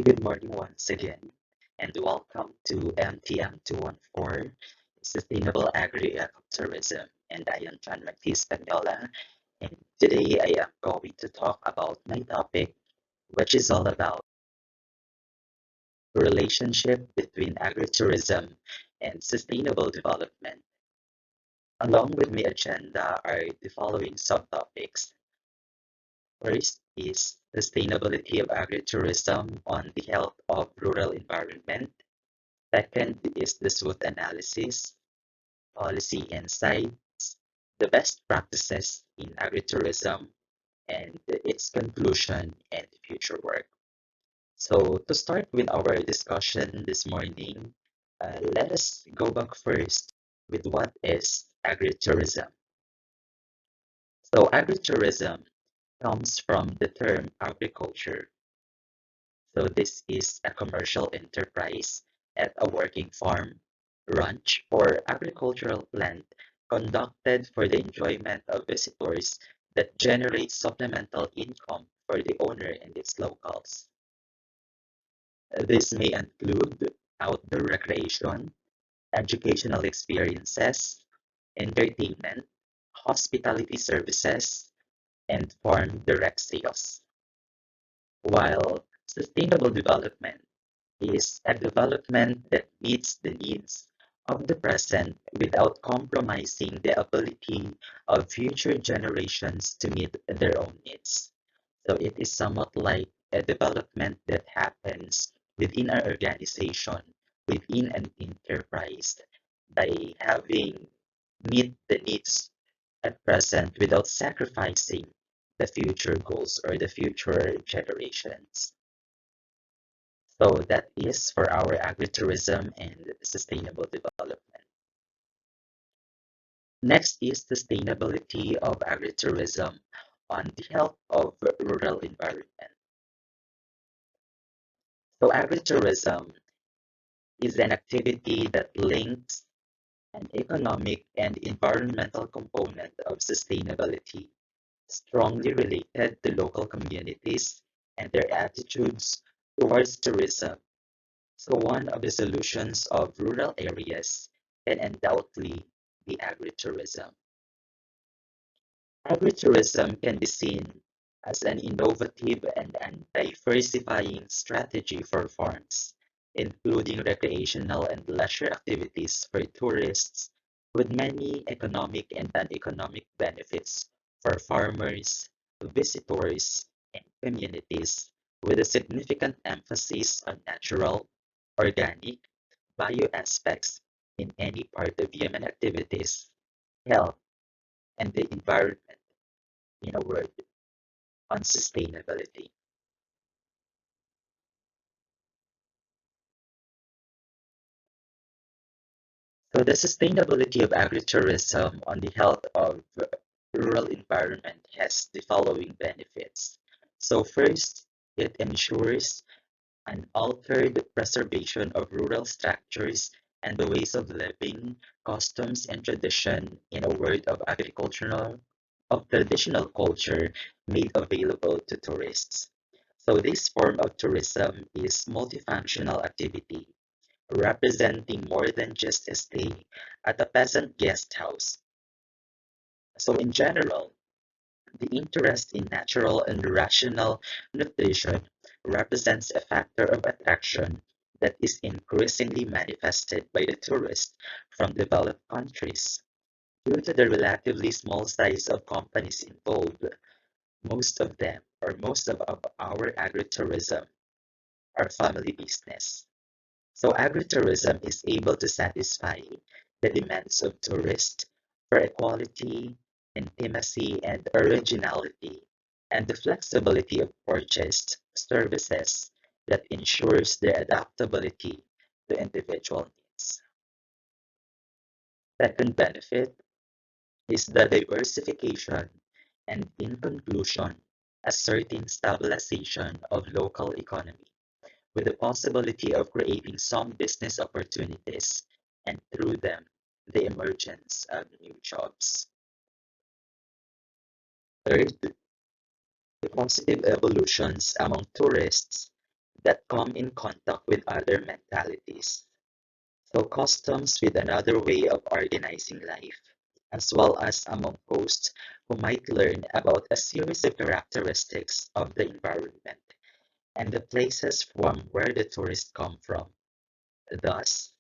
Good morning once again, and welcome to MTM 214 Sustainable Agri-Ecotourism. And I am John Martis Pagnola, and today I am going to talk about my topic, which is all about the relationship between agritourism and sustainable development. Along with my agenda are the following subtopics. First is sustainability of agritourism on the health of rural environment. Second is the SWOT analysis, policy insights, the best practices in agritourism, and its conclusion and future work. So, to start with our discussion this morning, let us go back first with what is agritourism. So, agritourism comes from the term agriculture. So this is a commercial enterprise at a working farm, ranch, or agricultural land conducted for the enjoyment of visitors that generates supplemental income for the owner and its locals. This may include outdoor recreation, educational experiences, entertainment, hospitality services, and farm direct sales. While sustainable development is a development that meets the needs of the present without compromising the ability of future generations to meet their own needs. So it is somewhat like a development that happens within an organization, within an enterprise, by having meet the needs at present without sacrificing the future goals or the future generations. So that is for our agritourism and sustainable development. Next is sustainability of agritourism on the health of rural environment. So agritourism is an activity that links an economic and environmental component of sustainability, strongly related to local communities and their attitudes towards tourism. So one of the solutions of rural areas can undoubtedly be agritourism. Agritourism can be seen as an innovative and diversifying strategy for farms, including recreational and leisure activities for tourists, with many economic and non-economic benefits for farmers, visitors, and communities, with a significant emphasis on natural, organic, bio aspects in any part of human activities, health, and the environment, in a word, on sustainability. So the sustainability of agritourism on the health of rural environment has the following benefits. So first, it ensures an altered preservation of rural structures and the ways of living, customs, and tradition, in a word, of traditional culture made available to tourists. So this form of tourism is multifunctional activity, representing more than just a stay at a peasant guest house. So in general, the interest in natural and rational nutrition represents a factor of attraction that is increasingly manifested by the tourists from developed countries. Due to the relatively small size of companies involved, most of them, or most of our agritourism, are family business. So agritourism is able to satisfy the demands of tourists for equality, intimacy, and originality, and the flexibility of purchased services that ensures their adaptability to individual needs. Second benefit is the diversification and, in conclusion, a certain stabilization of local economy, with the possibility of creating some business opportunities and through them the emergence of new jobs. Third, the positive evolutions among tourists that come in contact with other mentalities. So customs with another way of organizing life, as well as among hosts who might learn about a series of characteristics of the environment and the places from where the tourists come from. Thus,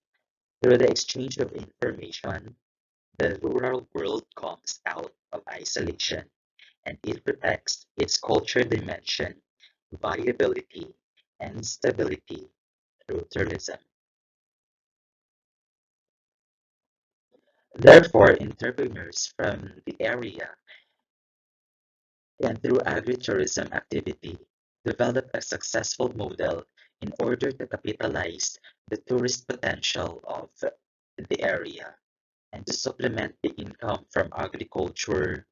through the exchange of information, the rural world comes out of isolation and it protects its culture dimension, viability, and stability through tourism. Therefore, entrepreneurs from the area can, through agritourism activity, develop a successful model in order to capitalize the tourist potential of the area and to supplement the income from agriculture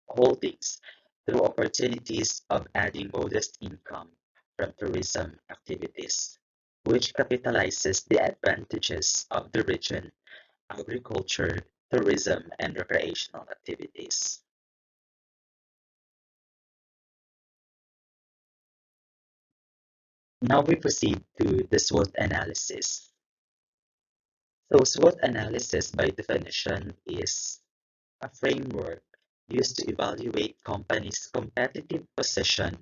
holdings through opportunities of adding modest income from tourism activities, which capitalizes the advantages of the region, agriculture, tourism, and recreational activities. Now we proceed to the SWOT analysis. So SWOT analysis by definition is a framework used to evaluate companies' competitive position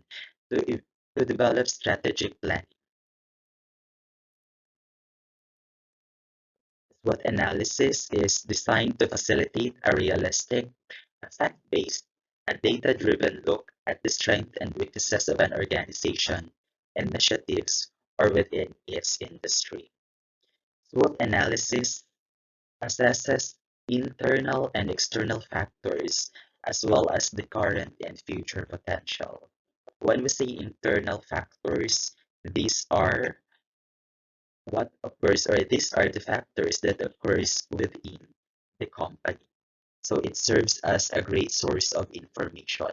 to, to develop strategic planning. SWOT analysis is designed to facilitate a realistic, fact-based, and data-driven look at the strengths and weaknesses of an organization, initiatives, or within its industry. SWOT analysis assesses internal and external factors as well as the current and future potential. When we say internal factors, these are what occurs or these are the factors that occurs within the company. So it serves as a great source of information.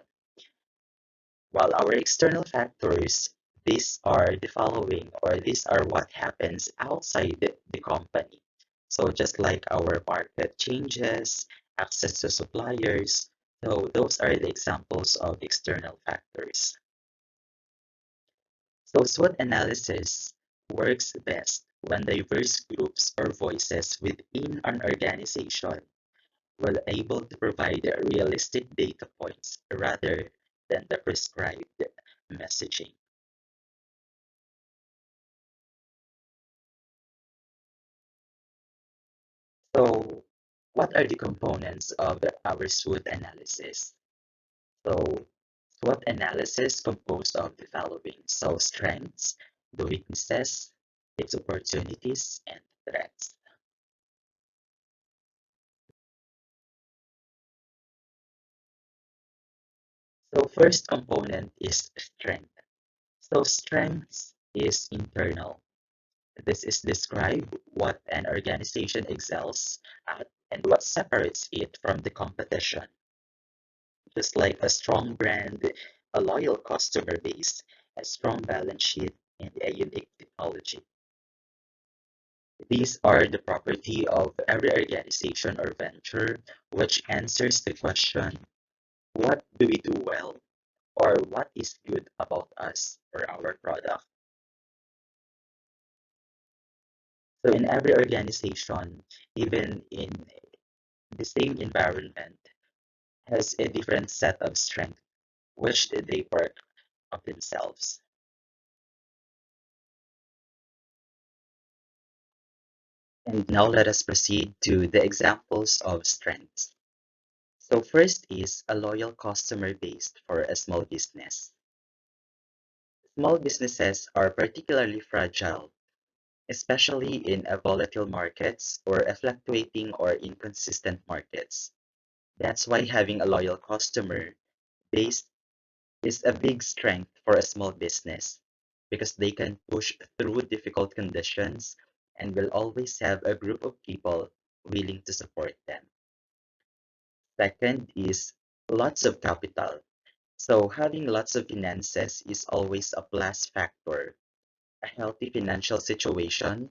While our external factors, these are the following or these are what happens outside the company. So just like our market changes, access to suppliers, so those are the examples of external factors. So SWOT analysis works best when diverse groups or voices within an organization were able to provide realistic data points rather than the prescribed messaging. So, what are the components of our SWOT analysis? So, SWOT analysis composed of the following. So, strengths, the weaknesses, its opportunities, and threats. So, first component is strength. So, strengths is internal. This is describe what an organization excels at and what separates it from the competition. Just like a strong brand, a loyal customer base, a strong balance sheet, and a unique technology. These are the property of every organization or venture, which answers the question, what do we do well? Or what is good about us or our product? So in every organization, even in the same environment, has a different set of strengths which they work of themselves. And now let us proceed to the examples of strengths. So first is a loyal customer base for a small business. Small businesses are particularly fragile, especially in a volatile markets or a fluctuating or inconsistent markets. That's why having a loyal customer base is a big strength for a small business because they can push through difficult conditions and will always have a group of people willing to support them. Second is lots of capital. So having lots of finances is always a plus factor. A healthy financial situation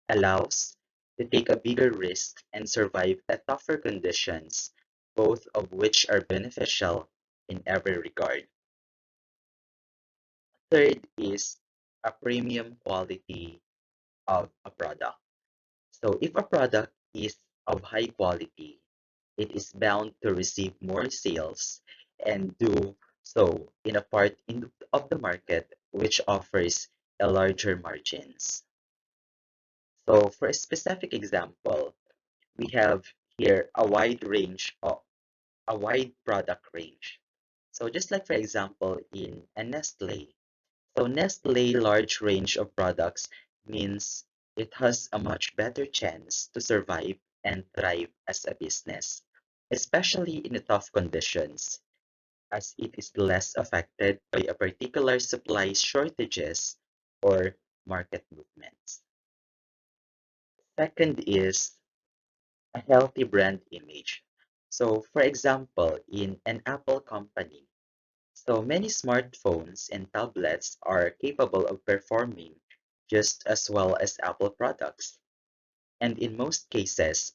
allows to take a bigger risk and survive a tougher conditions, both of which are beneficial in every regard. Third is a premium quality of a product. So if a product is of high quality, it is bound to receive more sales and do so in a of the market which offers a larger margins. So for a specific example, we have here a wide product range. So just like for example in a Nestle. So Nestle large range of products means it has a much better chance to survive and thrive as a business, especially in the tough conditions, as it is less affected by a particular supply shortages or market movements. Second is a healthy brand image. So for example, in an Apple company, so many smartphones and tablets are capable of performing just as well as Apple products, and in most cases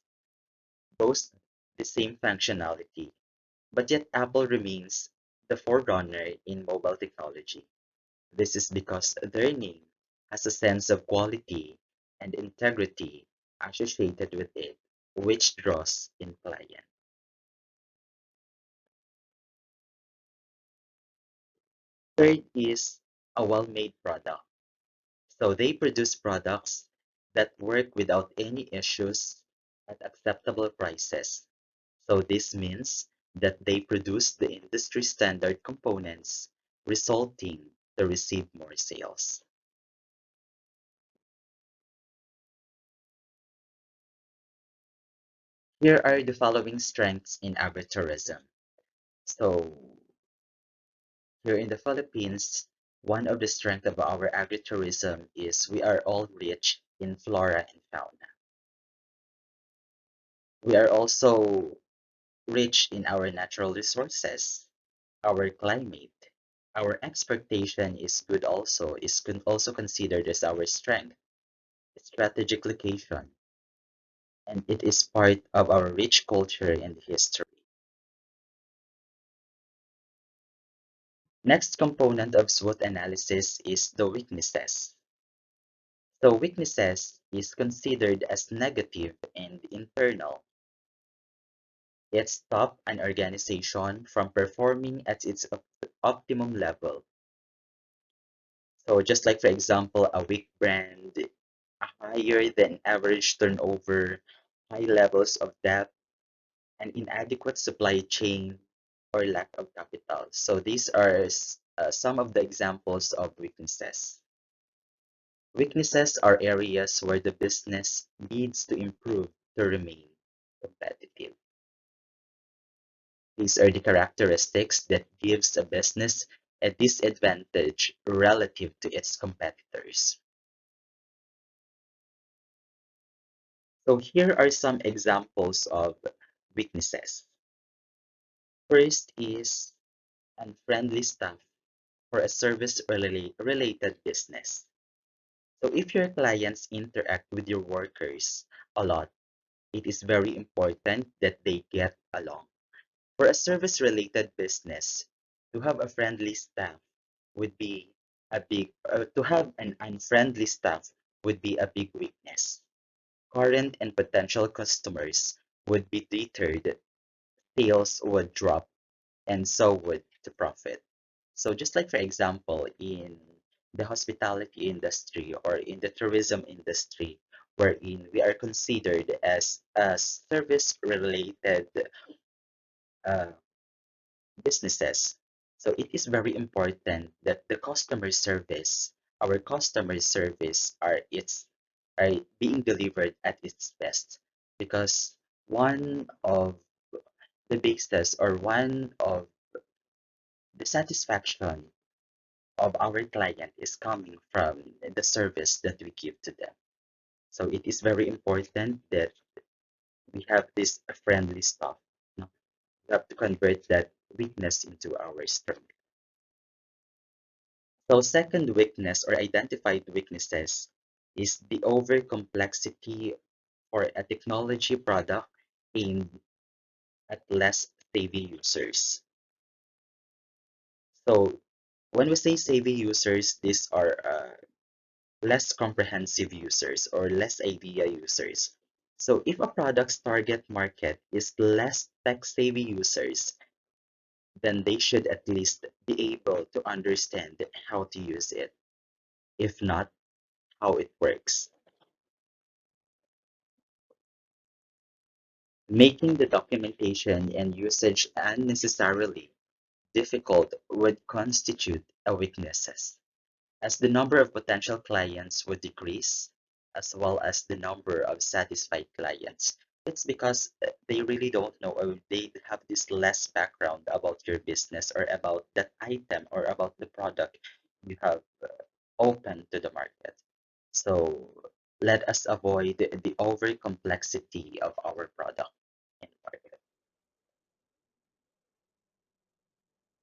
boast the same functionality. But yet Apple remains the forerunner in mobile technology. This is because their name has a sense of quality and integrity associated with it, which draws in clients. Third is a well-made product. So they produce products that work without any issues at acceptable prices. So this means that they produce the industry standard components, resulting to receive more sales. Here are the following strengths in agritourism. So here in the Philippines, one of the strengths of our agritourism is we are all rich in flora and fauna. We are also rich in our natural resources, our climate. Our expectation is good also is also considered as our strength, strategic location, and it is part of our rich culture and history. Next component of SWOT analysis is the weaknesses. So weaknesses is considered as negative and internal. It stops an organization from performing at its optimum level. So just like for example, a weak brand, a higher than average turnover, high levels of debt, an inadequate supply chain, or lack of capital. So these are some of the examples of weaknesses. Weaknesses are areas where the business needs to improve to remain competitive. These are the characteristics that gives a business a disadvantage relative to its competitors. So here are some examples of weaknesses. First is unfriendly staff for a related business. So if your clients interact with your workers a lot, it is very important that they get along. For a service related business, to have a friendly staff would be to have an unfriendly staff would be a big weakness. Current and potential customers would be deterred, sales would drop, and so would the profit. So just like for example, in the hospitality industry or in the tourism industry, wherein we are considered as a service related uh, businesses. So it is very important that our customer service are being delivered at its best, because one of the basis or one of the satisfaction of our client is coming from the service that we give to them. So it is very important that we have this friendly stuff. No? We have to convert that weakness into our strength. So second weakness or identified weaknesses is the over complexity for a technology product aimed at less savvy users. So when we say savvy users, these are less comprehensive users or less idea users. So if a product's target market is less tech-savvy users, then they should at least be able to understand how to use it, if not how it works. Making the documentation and usage unnecessarily difficult would constitute a weakness, as the number of potential clients would decrease, as well as the number of satisfied clients. It's because they really don't know, or they have this less background about your business or about that item or about the product you have open to the market. So let us avoid the over complexity of our product in market.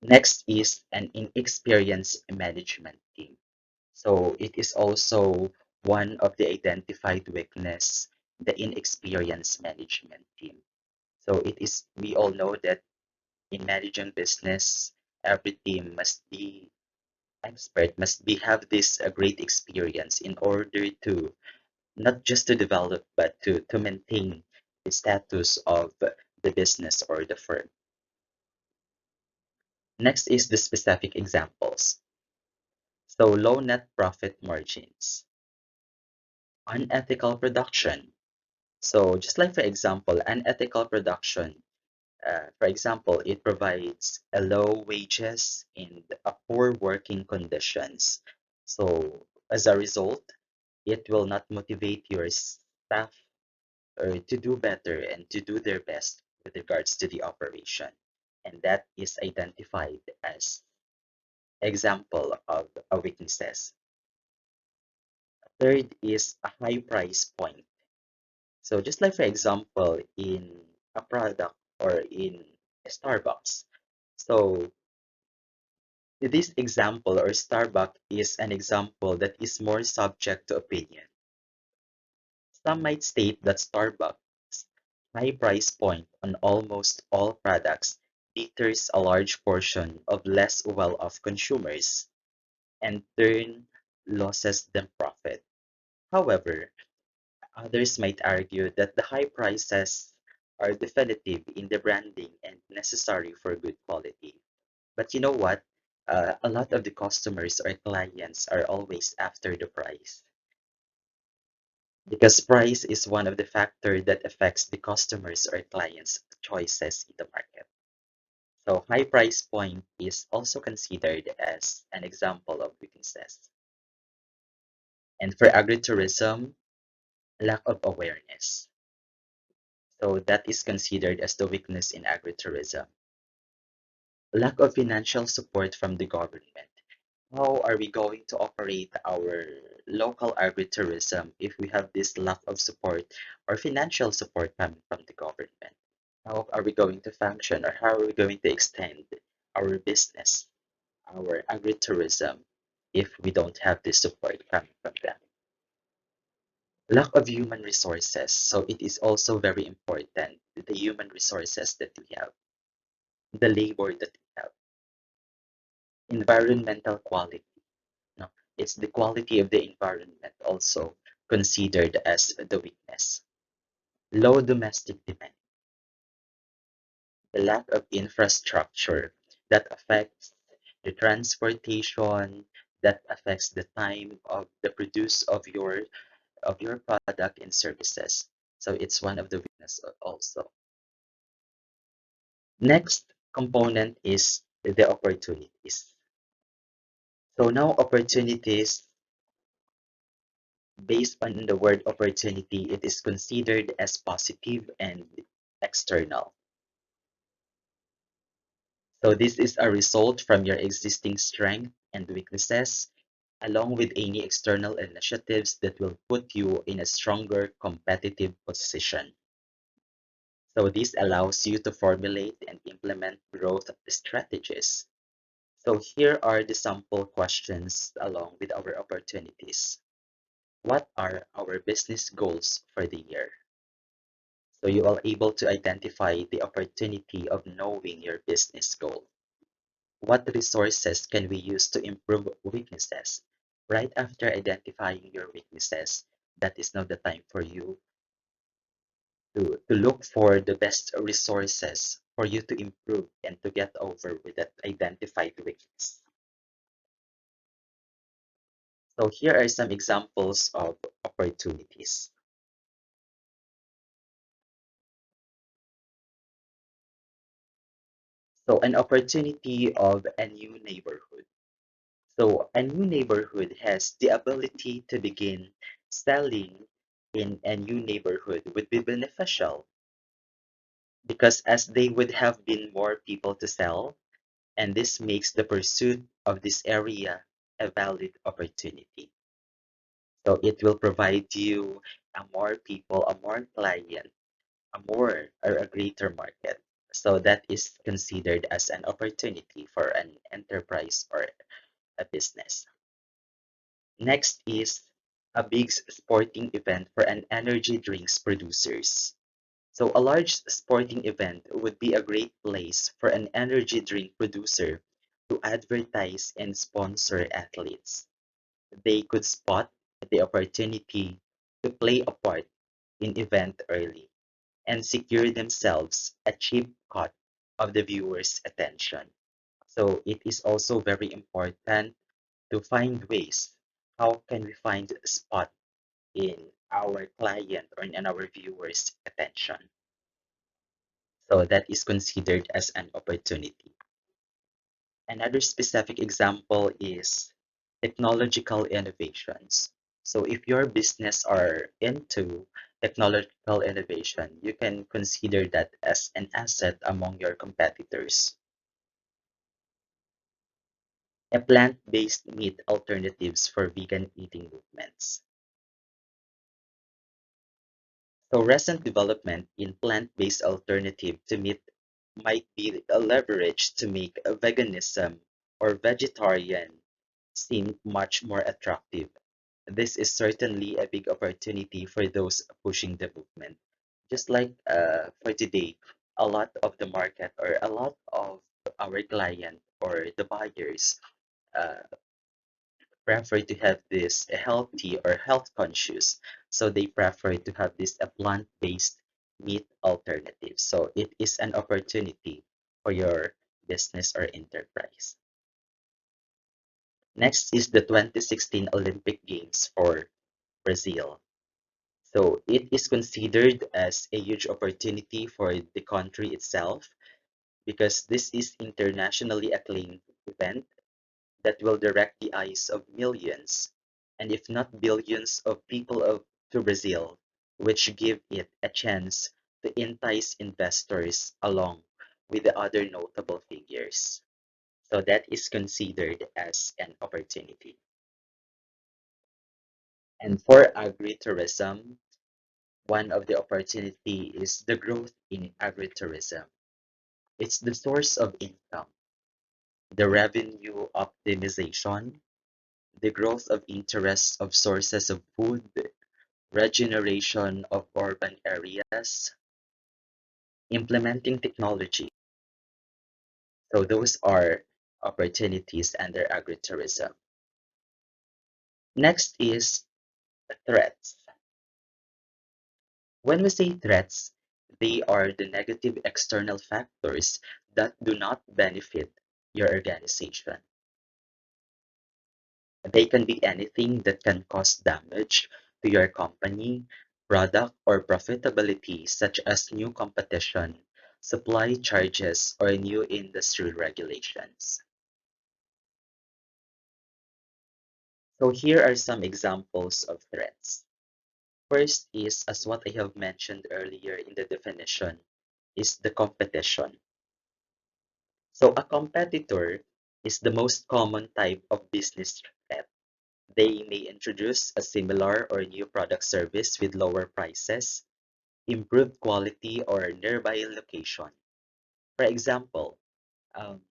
Next is an inexperienced management team. So it is also one of the identified weakness, the inexperienced management team. So it is, we all know that in managing business, every team must be expert, must be have this great experience in order to not just to develop, but to maintain the status of the business or the firm. Next is the specific examples. So low net profit margins, unethical production. So just like for example, unethical production, for example, it provides a low wages and a poor working conditions. So as a result, it will not motivate your staff or to do better and to do their best with regards to the operation. And that is identified as example of a weaknesses. Third is a high price point. So just like for example, in a product or in Starbucks. So this example or Starbucks is an example that is more subject to opinion. Some might state that Starbucks' high price point on almost all products deters a large portion of less well-off consumers and turn losses them profit. However, others might argue that the high prices are definitive in the branding and necessary for good quality. But you know what? A lot of the customers or clients are always after the price because price is one of the factors that affects the customers or clients' choices in the market. So high price point is also considered as an example of weaknesses. And for agritourism, lack of awareness. So that is considered as the weakness in agritourism. Lack of financial support from the government. How are we going to operate our local agritourism if we have this lack of support or financial support coming from the government? How are we going to function or how are we going to extend our business, our agritourism, if we don't have this support coming from them? Lack of human resources. So it is also very important, the human resources that we have, the labor that we have, environmental quality. No, it's the quality of the environment also considered as the weakness. Low domestic demand, the lack of infrastructure that affects the transportation, that affects the time of the produce of your product and services. So it's one of the weakness also. Next component is the opportunities. So now opportunities, based on the word opportunity, it is considered as positive and external. So this is a result from your existing strength and weaknesses, along with any external initiatives that will put you in a stronger competitive position. So this allows you to formulate and implement growth strategies. So here are the sample questions along with our opportunities. What are our business goals for the year? So you are able to identify the opportunity of knowing your business goal. What resources can we use to improve weaknesses? Right after identifying your weaknesses, that is now the time for you to look for the best resources for you to improve and to get over with that identified weakness. So here are some examples of opportunities. So an opportunity of a new neighborhood. So a new neighborhood has the ability to begin selling in a new neighborhood would be beneficial because as they would have been more people to sell, and this makes the pursuit of this area a valid opportunity. So it will provide you a more people, a more client, a more or a greater market. So that is considered as an opportunity for an enterprise or a business. Next is a big sporting event for an energy drinks producers. So a large sporting event would be a great place for an energy drink producer to advertise and sponsor athletes. They could spot the opportunity to play a part in event early and secure themselves a cheap cut of the viewer's attention. So it is also very important to find ways how can we find a spot in our client or in our viewers' attention. So that is considered as an opportunity. Another specific example is technological innovations. So if your business are into technological innovation, you can consider that as an asset among your competitors. A plant-based meat alternatives for vegan eating movements. So recent development in plant-based alternative to meat might be a leverage to make veganism or vegetarian seem much more attractive. This is certainly a big opportunity for those pushing the movement. Just like for today, a lot of the market or a lot of our client or the buyers uh, prefer to have this healthy or health conscious. So they prefer to have this a plant-based meat alternative. So it is an opportunity for your business or enterprise. Next is the 2016 Olympic Games for Brazil. So it is considered as a huge opportunity for the country itself because this is internationally acclaimed event that will direct the eyes of millions, and if not billions of people to Brazil, which give it a chance to entice investors along with the other notable figures. So that is considered as an opportunity. And for agritourism, one of the opportunity is the growth in agritourism. It's the source of income, the revenue optimization, the growth of interest of sources of food, regeneration of urban areas, implementing technology. So those are opportunities under agritourism. Next is threats. When we say threats, they are the negative external factors that do not benefit your organization. They can be anything that can cause damage to your company, product, or profitability, such as new competition, supply charges, or new industry regulations. So here are some examples of threats. First is, as what I have mentioned earlier in the definition, is the competition. So a competitor is the most common type of business threat. They may introduce a similar or new product service with lower prices, improved quality, or nearby location. For example, um,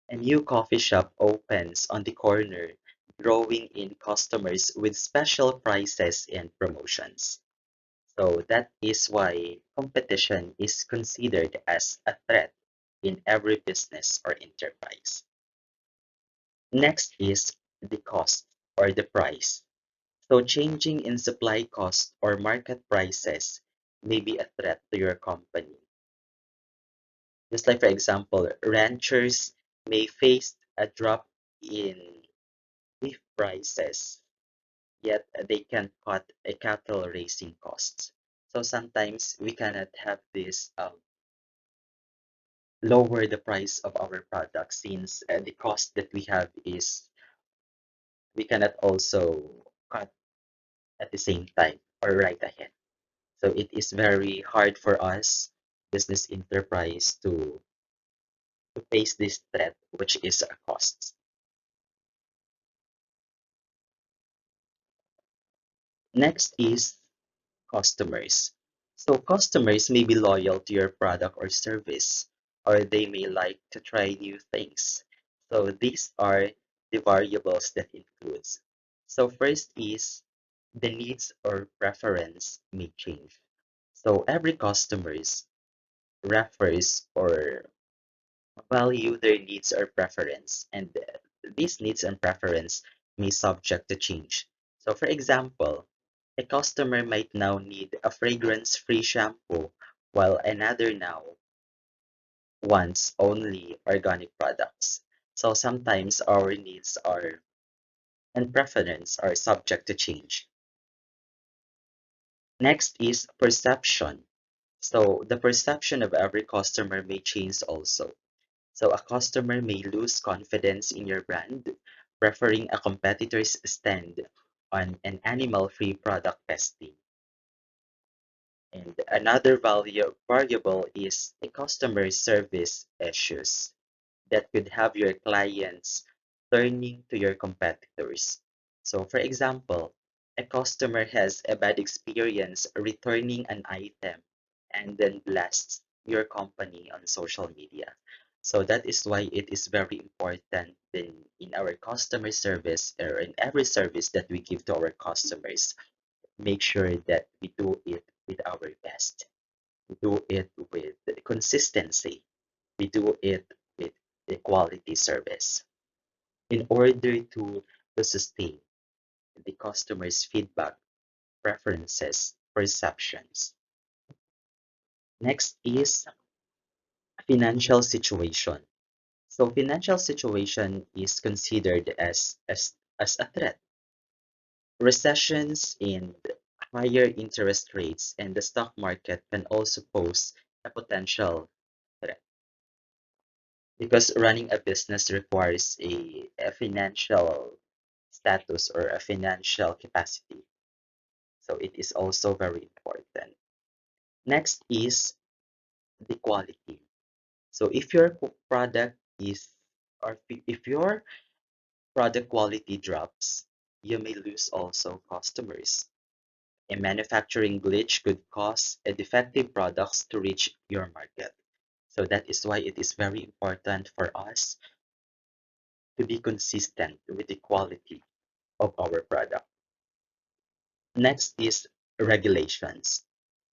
a new coffee shop opens on the corner, drawing in customers with special prices and promotions. So that is why competition is considered as a threat in every business or enterprise. Next is the cost. or the price. So changing in supply cost or market prices may be a threat to your company. Just like, for example, ranchers may face a drop in beef prices, yet they can cut a cattle raising costs. So sometimes we cannot have this lower the price of our product since the cost that we have is we cannot also cut at the same time or right ahead. So it is very hard for us, business enterprise, to face this threat, which is a cost. Next is customers. So customers may be loyal to your product or service, or they may like to try new things. So these are the variables that includes. So first is the needs or preference may change. So every customers refers or value their needs or preference, and these needs and preference may subject to change. So for example, a customer might now need a fragrance-free shampoo while another now wants only organic products. So sometimes our needs are and preference are subject to change. Next is perception. So the perception of every customer may change also. So a customer may lose confidence in your brand, preferring a competitor's stand on an animal-free product testing. And another variable is the customer service issues that could have your clients turning to your competitors. So, for example, a customer has a bad experience returning an item and then blasts your company on social media. So that is why it is very important in our customer service or in every service that we give to our customers, make sure that we do it with our best. We do it with consistency. We do it with the quality service in order to sustain the customer's feedback, preferences, perceptions. Next is financial situation. So financial situation is considered as a threat. Recessions and higher interest rates and the stock market can also pose a potential threat because running a business requires a financial status or a financial capacity. So it is also very important. Next is the quality. So if your product is or if your product quality drops, you may lose also customers. A manufacturing glitch could cause a defective products to reach your market. So that is why it is very important for us to be consistent with the quality of our product. Next is regulations.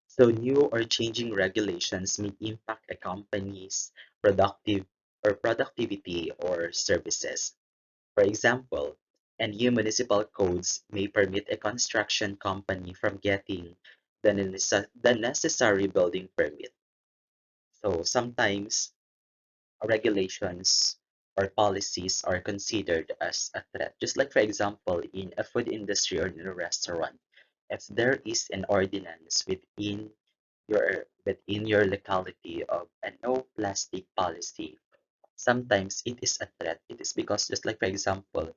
So new or changing regulations may impact a company's productive or productivity or services. For example, and new municipal codes may permit a construction company from getting the necessary building permit. So sometimes regulations or policies are considered as a threat. Just like, for example, in a food industry or in a restaurant, if there is an ordinance within your locality of a no plastic policy, sometimes it is a threat. It is because, just like, for example,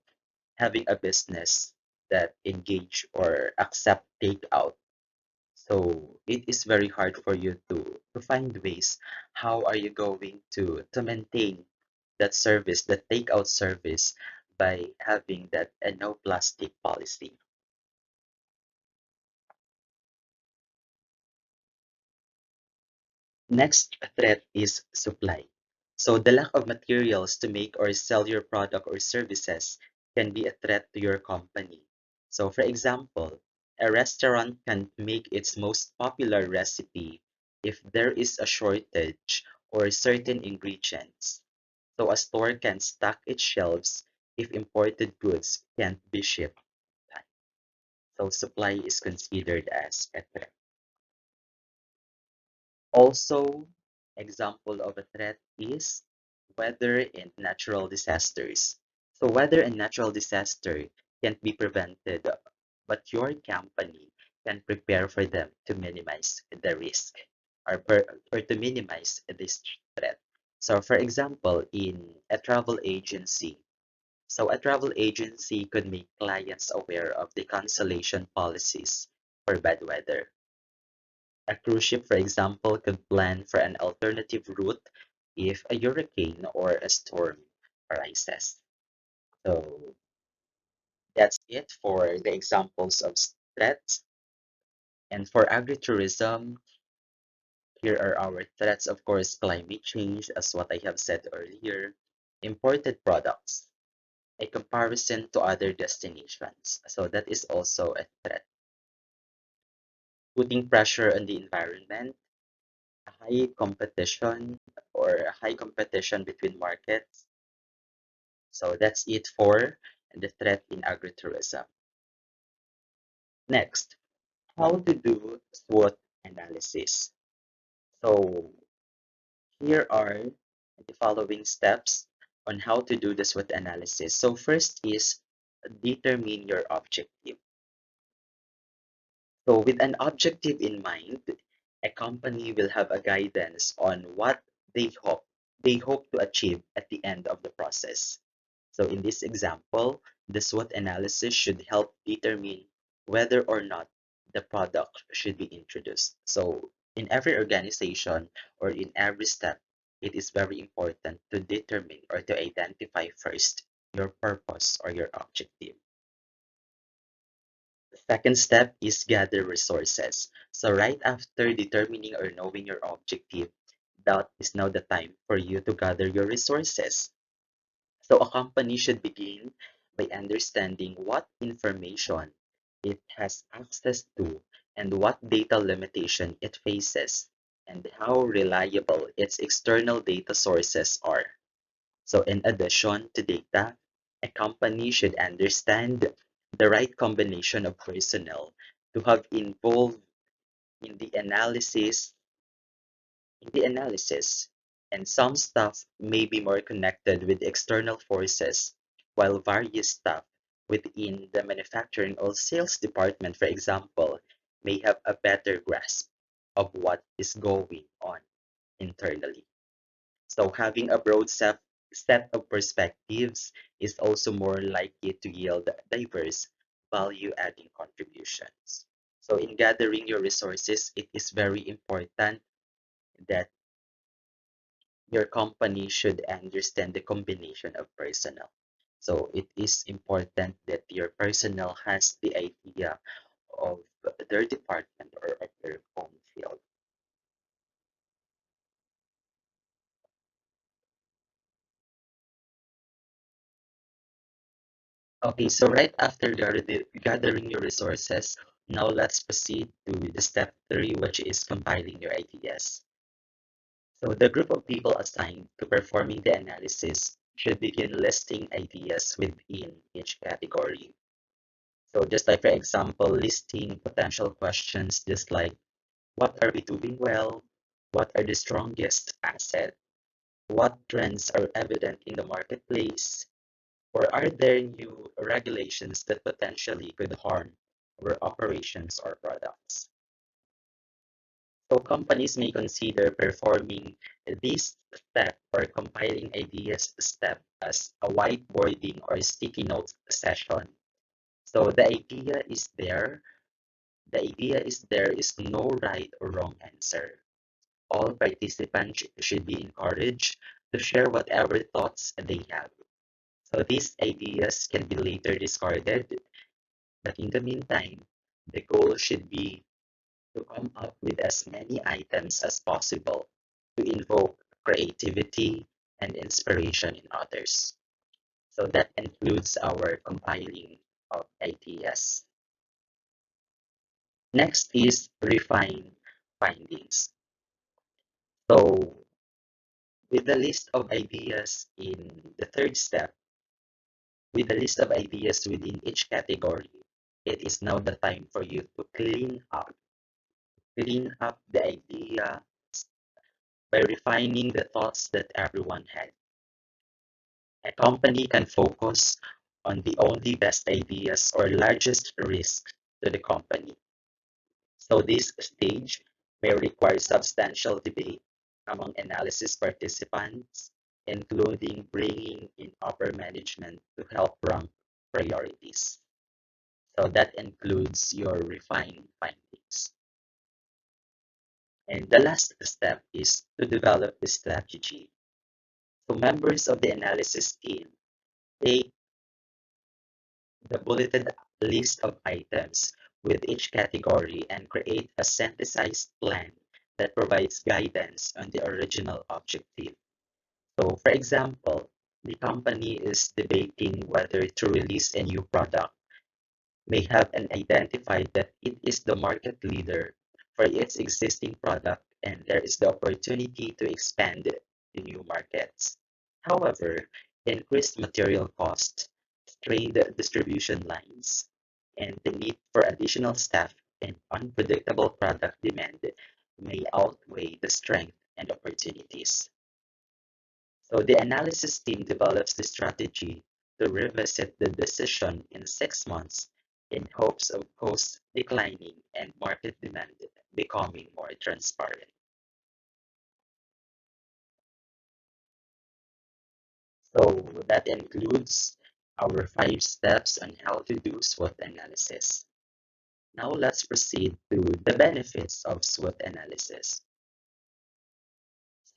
having a business that engage or accept takeout. So it is very hard for you to find ways how are you going to maintain that service, that takeout service by having that a no plastic policy. Next threat is supply. So the lack of materials to make or sell your product or services can be a threat to your company. So for example, a restaurant can make its most popular recipe if there is a shortage or certain ingredients. So a store can stock its shelves if imported goods can't be shipped on time. So supply is considered as a threat. Also, example of a threat is weather and natural disasters. So weather and natural disaster can't be prevented, but your company can prepare for them to minimize the risk or to minimize this threat. So for example, in a travel agency, so a travel agency could make clients aware of the cancellation policies for bad weather. A cruise ship, for example, could plan for an alternative route if a hurricane or a storm arises. So that's it for the examples of threats. And for agritourism, here are our threats. Of course, climate change, as what I have said earlier, imported products, a comparison to other destinations. So that is also a threat. Putting pressure on the environment, high competition or high competition between markets. So that's it for the threat in agritourism. Next, how to do SWOT analysis. So here are the following steps on how to do the SWOT analysis. So first is determine your objective. So with an objective in mind, a company will have a guidance on what they hope to achieve at the end of the process. So in this example, the SWOT analysis should help determine whether or not the product should be introduced. So in every organization or in every step, it is very important to determine or to identify first your purpose or your objective. The second step is gather resources. So right after determining or knowing your objective, that is now the time for you to gather your resources. So a company should begin by understanding what information it has access to and what data limitation it faces and how reliable its external data sources are. So in addition to data, a company should understand the right combination of personnel to have involved in the analysis, and some staff may be more connected with external forces, while various staff within the manufacturing or sales department, for example, may have a better grasp of what is going on internally. So having a broad set of perspectives is also more likely to yield diverse value-adding contributions. So in gathering your resources, it is very important that your company should understand the combination of personnel. So it is important that your personnel has the idea of their department or of their own field. Okay, so right after gathering your resources, now let's proceed to the step three, which is compiling your ideas. So the group of people assigned to performing the analysis should begin listing ideas within each category. So just like, for example, listing potential questions, just like, what are we doing well? What are the strongest assets? What trends are evident in the marketplace? Or are there new regulations that potentially could harm our operations or products? So companies may consider performing this step or compiling ideas step as a whiteboarding or sticky notes session. So the idea is there is no right or wrong answer. All participants should be encouraged to share whatever thoughts they have. So these ideas can be later discarded, but in the meantime, the goal should be to come up with as many items as possible to invoke creativity and inspiration in others. So that includes our compiling of ideas. Next is refine findings. So with the list of ideas in the third step, With a list of ideas within each category, it is now the time for you to clean up the idea by refining the thoughts that everyone had. A company can focus on the only best ideas or largest risk to the company. So this stage may require substantial debate among analysis participants, including bringing in upper management to help rank priorities. So that includes your refined findings. And the last step is to develop the strategy. So members of the analysis team take the bulleted list of items with each category and create a synthesized plan that provides guidance on the original objective. So, for example, the company is debating whether to release a new product, may have identified that it is the market leader for its existing product and there is the opportunity to expand to new markets. However, increased material costs, strained distribution lines, and the need for additional staff and unpredictable product demand may outweigh the strength and opportunities. So the analysis team develops the strategy to revisit the decision in 6 months in hopes of costs declining and market demand becoming more transparent. So that includes our 5 steps on how to do SWOT analysis. Now let's proceed to the benefits of SWOT analysis.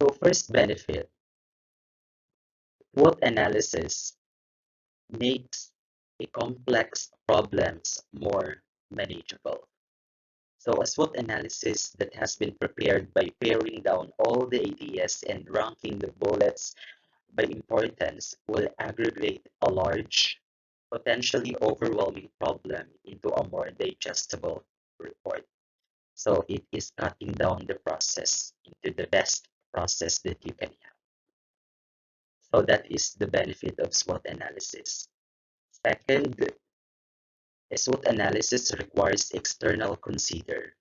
So first benefit, SWOT analysis makes a complex problems more manageable. So a SWOT analysis that has been prepared by paring down all the ideas and ranking the bullets by importance will aggregate a large, potentially overwhelming problem into a more digestible report. So it is cutting down the process into the best process that you can have. So that is the benefit of SWOT analysis. Second, a SWOT analysis requires external consider.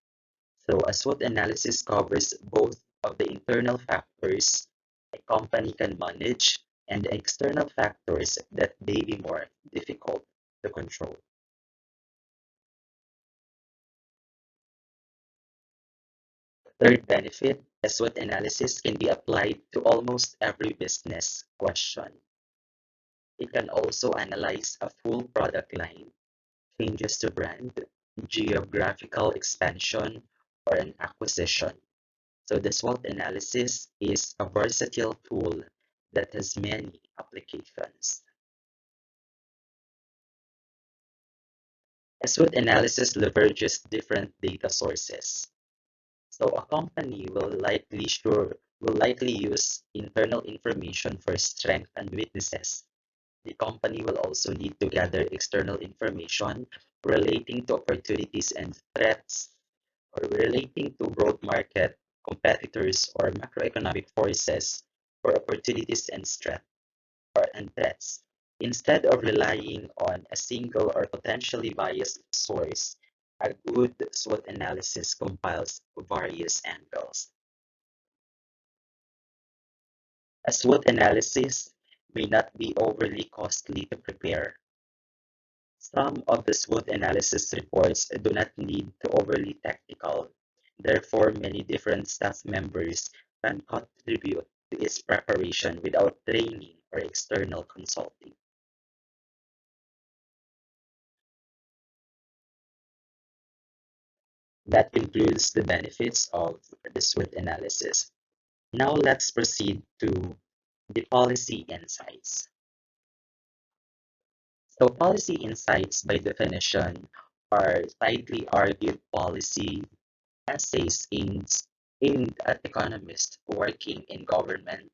So a SWOT analysis covers both of the internal factors a company can manage and the external factors that may be more difficult to control. Third benefit, a SWOT analysis can be applied to almost every business question. It can also analyze a full product line, changes to brand, geographical expansion, or an acquisition. So the SWOT analysis is a versatile tool that has many applications. A SWOT analysis leverages different data sources. So a company will likely use internal information for strengths and weaknesses. The company will also need to gather external information relating to opportunities and threats or relating to broad market competitors or macroeconomic forces for opportunities and threats. Instead of relying on a single or potentially biased source, a good SWOT analysis compiles various angles. A SWOT analysis may not be overly costly to prepare. Some of the SWOT analysis reports do not need to overly technical. Therefore, many different staff members can contribute to its preparation without training or external consulting. That includes the benefits of the SWOT analysis. Now let's proceed to the policy insights. So policy insights by definition are tightly argued policy essays aimed at economists working in government,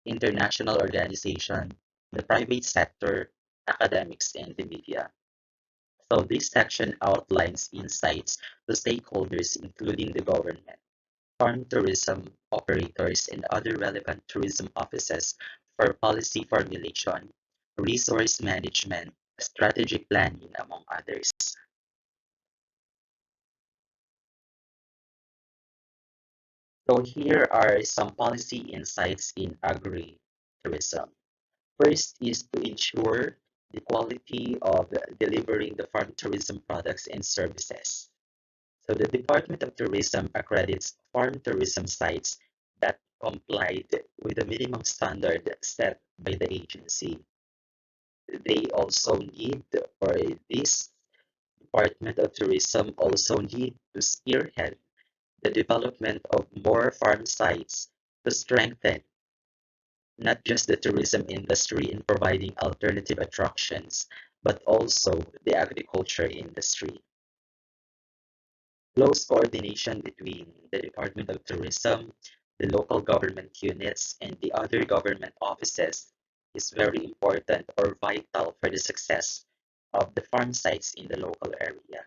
international organization, the private sector, academics, and the media. So this section outlines insights to stakeholders including the government, farm tourism operators, and other relevant tourism offices for policy formulation. resource management, strategic planning, among others. So here are some policy insights in agri-tourism. First is to ensure the quality of delivering the farm tourism products and services. So the Department of Tourism accredits farm tourism sites that complied with the minimum standard set by the agency. They also need, or this Department of Tourism also need to spearhead the development of more farm sites to strengthen not just the tourism industry in providing alternative attractions, but also the agriculture industry. Close coordination between the Department of Tourism, the local government units, and the other government offices is very important or vital for the success of the farm sites in the local area.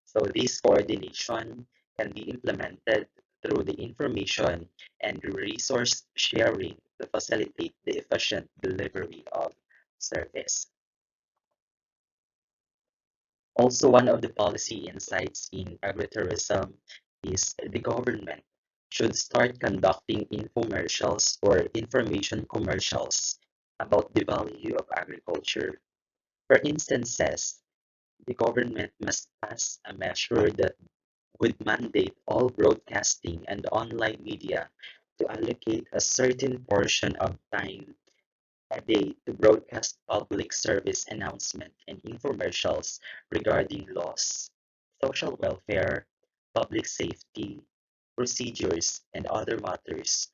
So this coordination can be implemented through the information and resource sharing to facilitate the efficient delivery of service. Also, one of the policy insights in agritourism is the government should start conducting infomercials or information commercials about the value of agriculture. For instances, the government must pass a measure that would mandate all broadcasting and online media to allocate a certain portion of time a day to broadcast public service announcement and infomercials regarding laws, social welfare, public safety, procedures, and other matters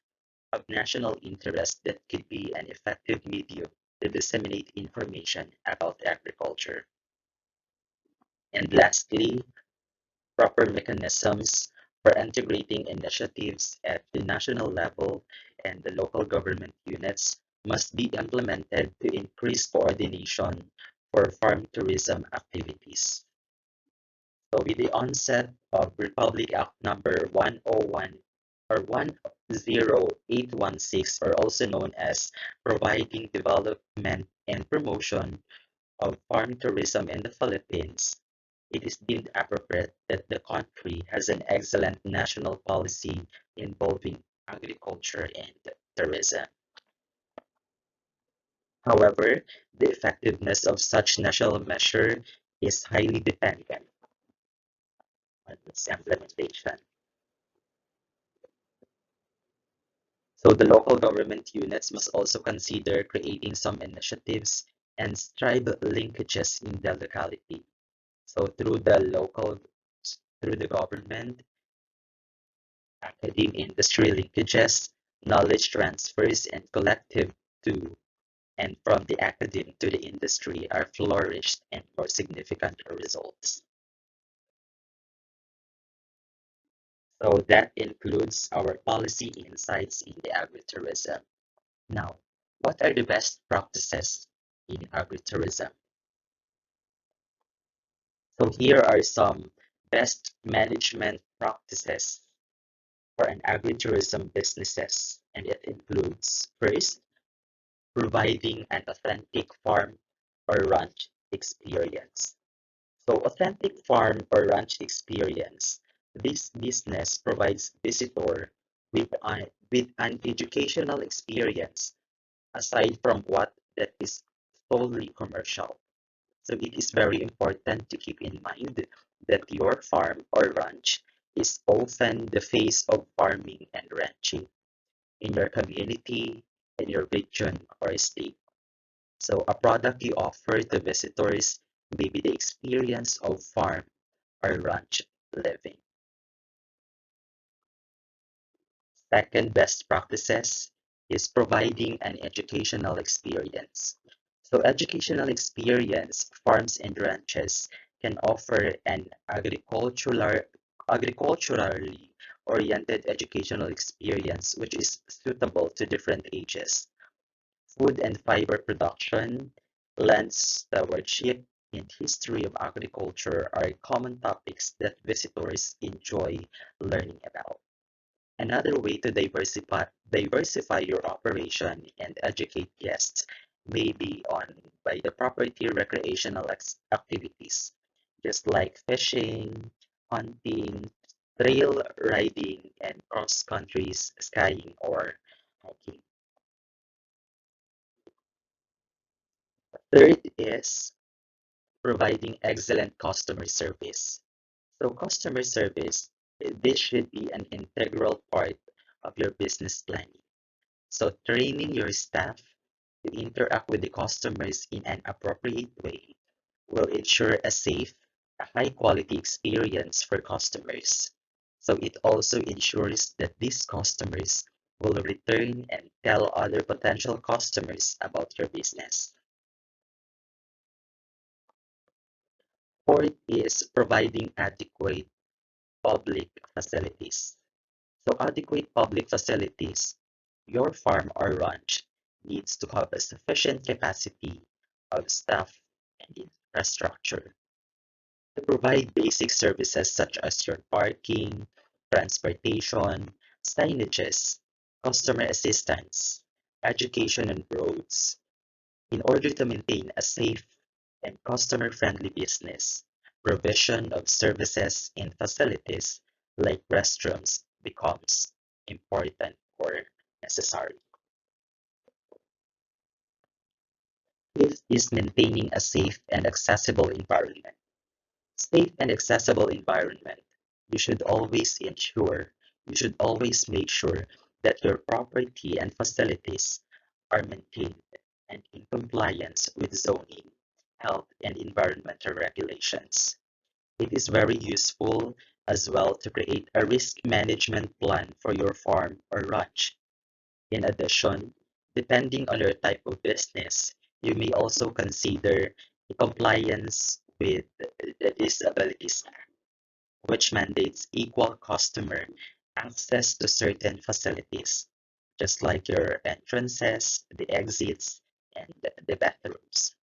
of national interest that could be an effective medium to disseminate information about agriculture. And lastly, proper mechanisms for integrating initiatives at the national level and the local government units must be implemented to increase coordination for farm tourism activities. So with the onset of Republic Act number 101 or 10816, or also known as Providing Development and Promotion of farm tourism in the Philippines, it is deemed appropriate that the country has an excellent national policy involving agriculture and tourism. However, the effectiveness of such national measure is highly dependent on its implementation. So the local government units must also consider creating some initiatives and strive linkages in the locality. So through the government, academe industry linkages, knowledge transfers, and collective to and from the academe to the industry are flourished and more significant results. So that includes our policy insights in the agritourism. Now, what are the best practices in agritourism? So here are some best management practices for an agritourism businesses, and it includes first, providing an authentic farm or ranch experience. So authentic farm or ranch experience, this business provides visitor with an educational experience aside from what that is solely commercial. So it is very important to keep in mind that your farm or ranch is often the face of farming and ranching in your community, in your region or state. So a product you offer to visitors may be the experience of farm or ranch living. Second best practices is providing an educational experience. So educational experience, farms and ranches can offer an agriculturally oriented educational experience which is suitable to different ages. Food and fiber production, land stewardship, and history of agriculture are common topics that visitors enjoy learning about. Another way to diversify your operation and educate guests may be on by the property recreational activities, just like fishing, hunting, trail riding, and cross-country skiing or hiking. Third is providing excellent customer service. So customer service, this should be an integral part of your business planning. So training your staff to interact with the customers in an appropriate way will ensure a safe, a high quality experience for customers. So it also ensures that these customers will return and tell other potential customers about your business. Fourth is providing adequate public facilities. So adequate public facilities, your farm or ranch needs to have a sufficient capacity of staff and infrastructure to provide basic services such as your parking, transportation, signages, customer assistance, education on roads, in order to maintain a safe and customer-friendly business. Provision of services and facilities like restrooms becomes important or necessary. Fifth is maintaining a safe and accessible environment. Safe and accessible environment. You should always ensure, you should always make sure that your property and facilities are maintained and in compliance with zoning, health, and environmental regulations. It is very useful as well to create a risk management plan for your farm or ranch. In addition, depending on your type of business, you may also consider compliance with the Disabilities Act, which mandates equal customer access to certain facilities, just like your entrances, the exits, and the bathrooms.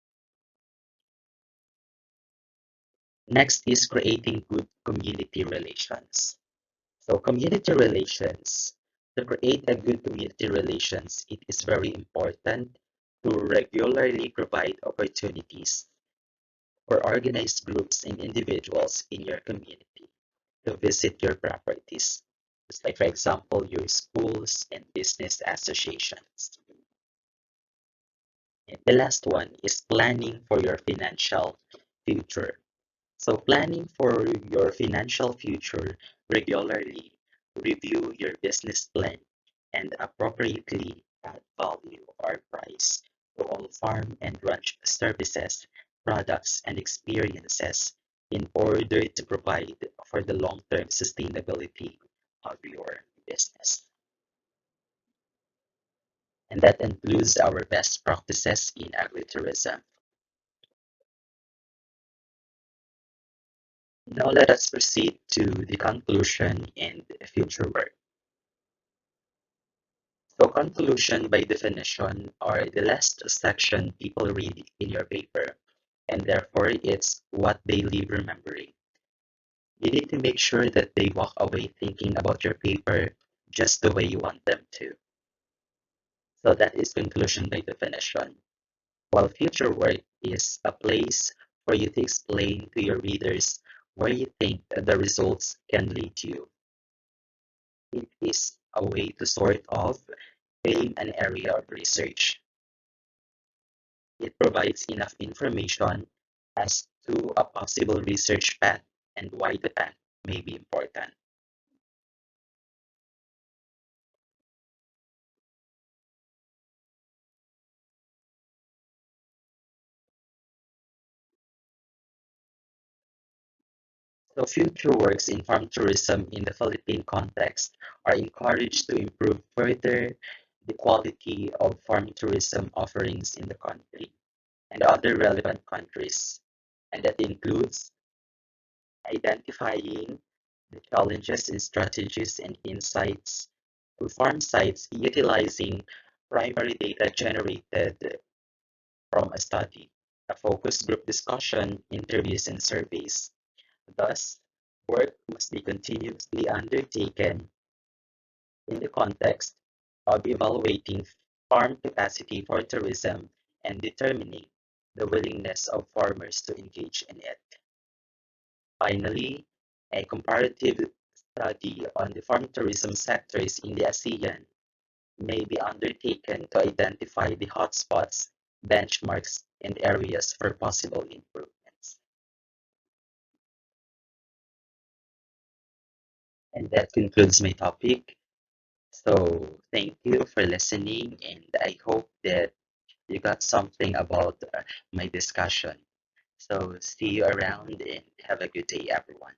Next is creating good community relations. So community relations, to create a good community relations, it is very important to regularly provide opportunities for organized groups and individuals in your community to visit your properties. Just like, for example, your schools and business associations. And the last one is planning for your financial future. So planning for your financial future, regularly review your business plan and appropriately add value or price to all farm and ranch services, products, and experiences in order to provide for the long-term sustainability of your business. And that includes our best practices in agritourism. Now let us proceed to the conclusion and future work. So conclusion by definition are the last section people read in your paper, and therefore it's what they leave remembering. You need to make sure that they walk away thinking about your paper just the way you want them to. So that is conclusion by definition. While future work is a place for you to explain to your readers where you think the results can lead you. It is a way to sort of frame an area of research. It provides enough information as to a possible research path and why the path may be important. So future works in farm tourism in the Philippine context are encouraged to improve further the quality of farm tourism offerings in the country and other relevant countries. And that includes identifying the challenges and strategies and insights to farm sites utilizing primary data generated from a study, a focus group discussion, interviews, and surveys. Thus, work must be continuously undertaken in the context of evaluating farm capacity for tourism and determining the willingness of farmers to engage in it. Finally, a comparative study on the farm tourism sectors in the ASEAN may be undertaken to identify the hotspots, benchmarks, and areas for possible improvements. And that concludes my topic. So, thank you for listening, and I hope that you got something about my discussion. So, see you around and have a good day, everyone.